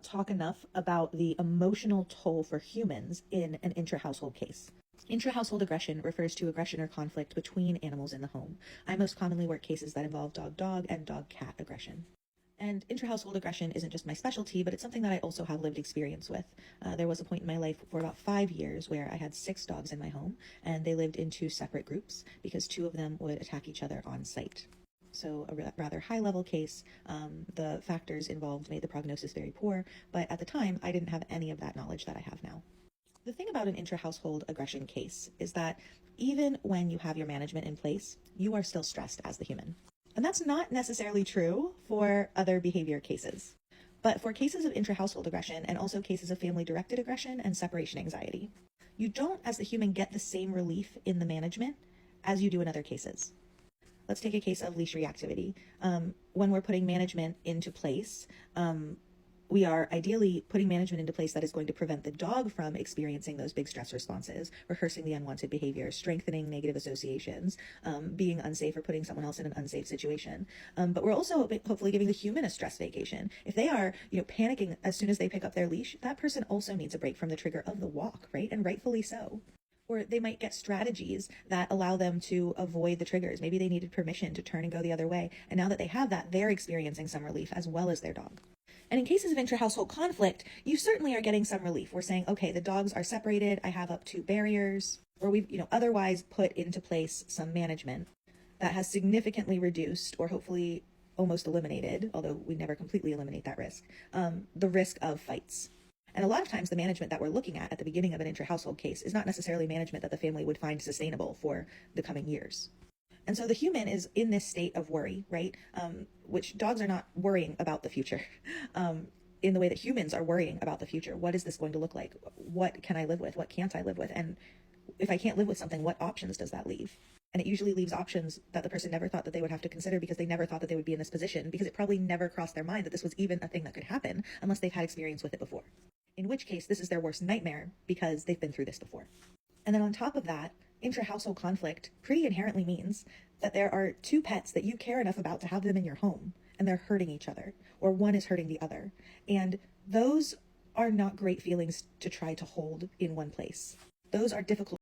cannot talk enough about the emotional toll for humans in an intra-household case. Intra-household aggression refers to aggression or conflict between animals in the home. I most commonly work cases that involve dog-dog and dog-cat aggression. And intra-household aggression isn't just my specialty, but it's something that I also have lived experience with. There was a point in my life for about 5 years where I had 6 dogs in my home, and they lived in 2 separate groups because 2 of them would attack each other on site. So a rather high-level case. The factors involved made the prognosis very poor, but at the time, I didn't have any of that knowledge that I have now. The thing about an intra-household aggression case is that even when you have your management in place, you are still stressed as the human. And that's not necessarily true for other behavior cases. But for cases of intra-household aggression and also cases of family-directed aggression and separation anxiety, you don't, as the human, get the same relief in the management as you do in other cases. Let's take a case of leash reactivity. When we're putting management into place, we are ideally putting management into place that is going to prevent the dog from experiencing those big stress responses, rehearsing the unwanted behavior, strengthening negative associations, being unsafe or putting someone else in an unsafe situation. But we're also hopefully giving the human a stress vacation. If they are, panicking as soon as they pick up their leash, that person also needs a break from the trigger of the walk, right? And rightfully so. Or they might get strategies that allow them to avoid the triggers. Maybe they needed permission to turn and go the other way. And now that they have that, they're experiencing some relief as well as their dog. And in cases of intra-household conflict, you certainly are getting some relief. We're saying, okay, the dogs are separated. I have up 2 barriers, or we've, otherwise put into place some management that has significantly reduced or hopefully almost eliminated, although we never completely eliminate that risk, the risk of fights. And a lot of times the management that we're looking at the beginning of an intra-household case is not necessarily management that the family would find sustainable for the coming years. And so the human is in this state of worry, right? Which dogs are not worrying about the future in the way that humans are worrying about the future. What is this going to look like? What can I live with? What can't I live with? And if I can't live with something, what options does that leave? And it usually leaves options that the person never thought that they would have to consider because they never thought that they would be in this position, because it probably never crossed their mind that this was even a thing that could happen unless they've had experience with it before. In which case, this is their worst nightmare because they've been through this before. And then on top of that, intra-household conflict pretty inherently means that there are 2 pets that you care enough about to have them in your home, and they're hurting each other, or one is hurting the other. And those are not great feelings to try to hold in one place. Those are difficult